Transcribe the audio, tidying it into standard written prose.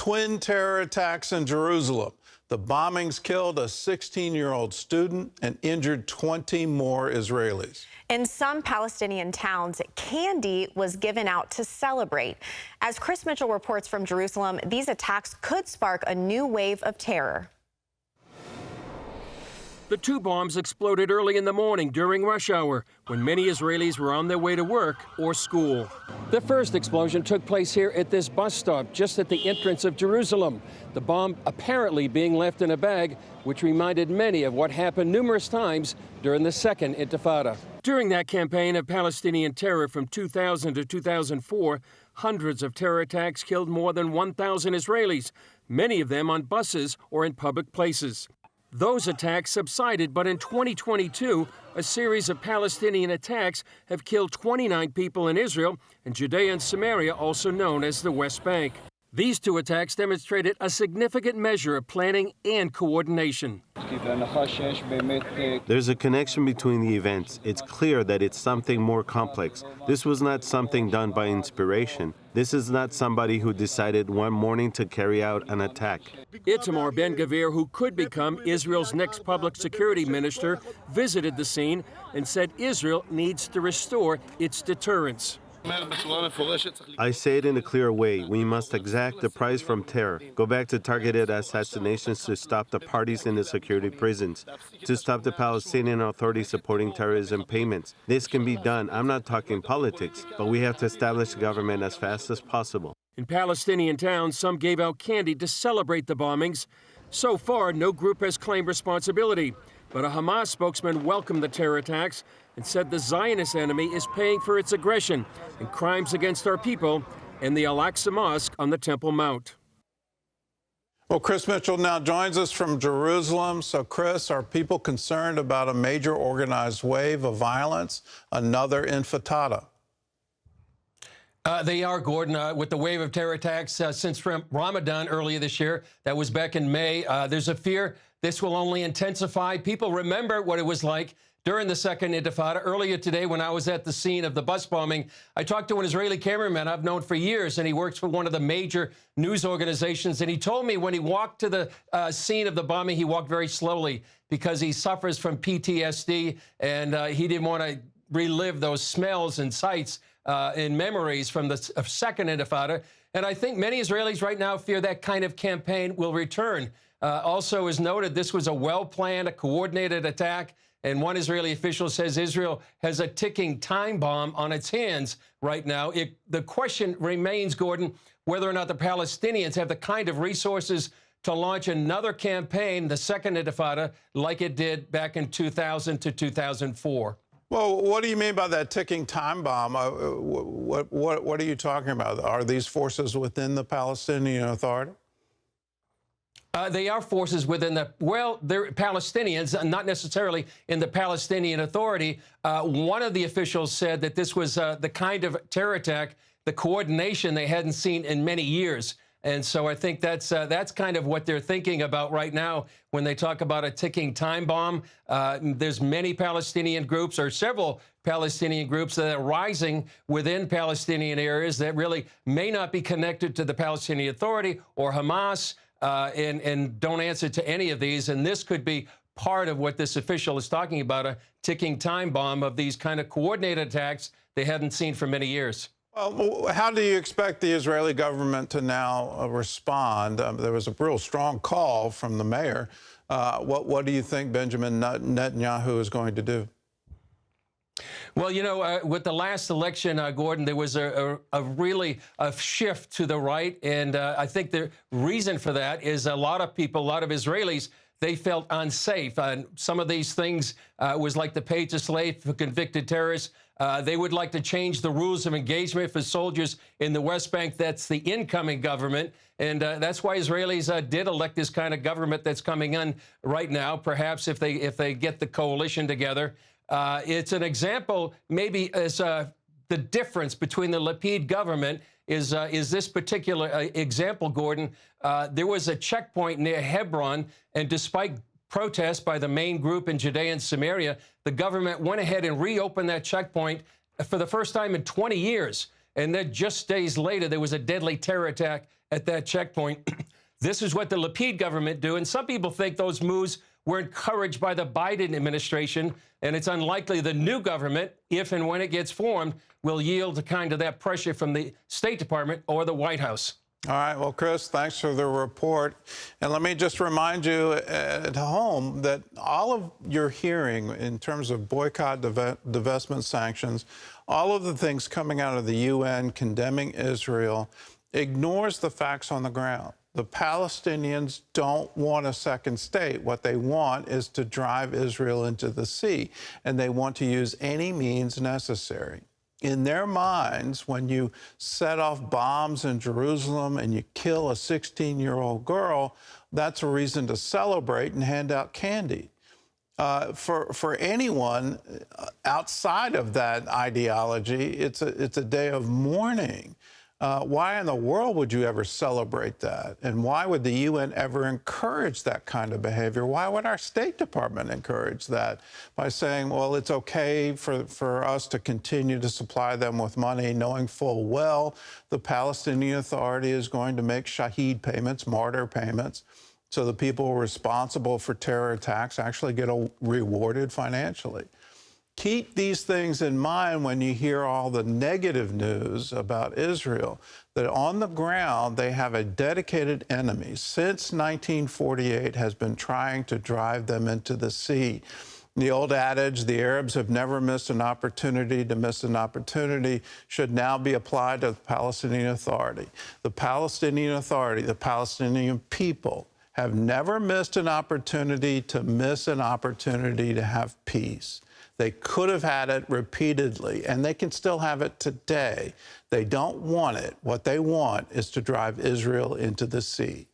twin terror attacks in Jerusalem. The bombings killed a 16-year-old student and injured 20 more Israelis. In some Palestinian towns, candy was given out to celebrate. As Chris Mitchell reports from Jerusalem, these attacks could spark a new wave of terror. The two bombs exploded early in the morning during rush hour, when many Israelis were on their way to work or school. The first explosion took place here at this bus stop, just at the entrance of Jerusalem. The bomb apparently being left in a bag, which reminded many of what happened numerous times during the Second Intifada. During that campaign of Palestinian terror from 2000 to 2004, hundreds of terror attacks killed more than 1,000 Israelis, many of them on buses or in public places. Those attacks subsided, but in 2022, a series of Palestinian attacks have killed 29 people in Israel and Judea and Samaria, also known as the West Bank. These two attacks demonstrated a significant measure of planning and coordination. There's a connection between the events. It's clear that it's something more complex. This was not something done by inspiration. This is not somebody who decided one morning to carry out an attack. Itamar Ben-Gvir, who could become Israel's next public security minister, visited the scene and said Israel needs to restore its deterrence. I say it in a clear way. We must exact the price from terror, go back to targeted assassinations to stop the parties in the security prisons, to stop the Palestinian Authority supporting terrorism payments. This can be done. I'm not talking politics, but we have to establish government as fast as possible. In Palestinian towns, some gave out candy to celebrate the bombings. So far, no group has claimed responsibility. But a Hamas spokesman welcomed the terror attacks and said the Zionist enemy is paying for its aggression and crimes against our people and the Al-Aqsa Mosque on the Temple Mount. Well, Chris Mitchell now joins us from Jerusalem. So, Chris, are people concerned about a major organized wave of violence, another intifada? They are, Gordon, with the wave of terror attacks since Ramadan earlier this year. That was back in May. There's a fear this will only intensify. People remember what it was like during the Second Intifada. Earlier today, when I was at the scene of the bus bombing, I talked to an Israeli cameraman I've known for years, and he works for one of the major news organizations. And he told me when he walked to the scene of the bombing, he walked very slowly because he suffers from PTSD, and he didn't want to relive those smells and sights and memories from the Second Intifada. And I think many Israelis right now fear that kind of campaign will return. Also, as noted, this was a well-planned, a coordinated attack. And one Israeli official says Israel has a ticking time bomb on its hands right now. The question remains, Gordon, whether or not the Palestinians have the kind of resources to launch another campaign, the Second Intifada, like it did back in 2000 to 2004. Well, what do you mean by that ticking time bomb? What are you talking about? Are these forces within the Palestinian Authority? They are forces within they're Palestinians, not necessarily in the Palestinian Authority. One of the officials said that this was the kind of terror attack, the coordination they hadn't seen in many years. And so I think that's kind of what they're thinking about right now when they talk about a ticking time bomb. There's many Palestinian groups, or several Palestinian groups, that are rising within Palestinian areas that really may not be connected to the Palestinian Authority or Hamas, and don't answer to any of these. And this could be part of what this official is talking about, a ticking time bomb of these kind of coordinated attacks they hadn't seen for many years. Well, how do you expect the Israeli government to now respond? There was a real strong call from the mayor. What do you think Benjamin Netanyahu is going to do? Well, you know, with the last election, Gordon, there was really a shift to the right. And I think the reason for that is a lot of people, a lot of Israelis, they felt unsafe. Some of these things was like the pay to slave for convicted terrorists. They would like to change the rules of engagement for soldiers in the West Bank. That's the incoming government. And that's why Israelis did elect this kind of government that's coming in right now, perhaps if they get the coalition together. It's an example, maybe, as the difference between the Lapid government is this particular example, Gordon. There was a checkpoint near Hebron, and despite protests by the main group in Judea and Samaria, the government went ahead and reopened that checkpoint for the first time in 20 years. And then just days later, there was a deadly terror attack at that checkpoint. This is what the Lapid government do, and some people think those moves were encouraged by the Biden administration, and it's unlikely the new government, if and when it gets formed, will yield to kind of that pressure from the State Department or the White House. All right. Well, Chris, thanks for the report. And let me just remind you at home that all of your hearing in terms of boycott, divestment sanctions, all of the things coming out of the UN condemning Israel ignores the facts on the ground. The Palestinians don't want a second state. What they want is to drive Israel into the sea, and they want to use any means necessary. In their minds, when you set off bombs in Jerusalem and you kill a 16-year-old girl, that's a reason to celebrate and hand out candy. For anyone outside of that ideology, it's a day of mourning. Why in the world would you ever celebrate that? And why would the UN ever encourage that kind of behavior? Why would our State Department encourage that by saying, well, it's okay for us to continue to supply them with money, knowing full well the Palestinian Authority is going to make shaheed payments, martyr payments, so the people responsible for terror attacks actually get rewarded financially. Keep these things in mind when you hear all the negative news about Israel, that on the ground they have a dedicated enemy since 1948 has been trying to drive them into the sea. The old adage, the Arabs have never missed an opportunity to miss an opportunity, should now be applied to the Palestinian Authority. The Palestinian Authority, the Palestinian people, have never missed an opportunity to miss an opportunity to have peace. They could have had it repeatedly, and they can still have it today. They don't want it. What they want is to drive Israel into the sea.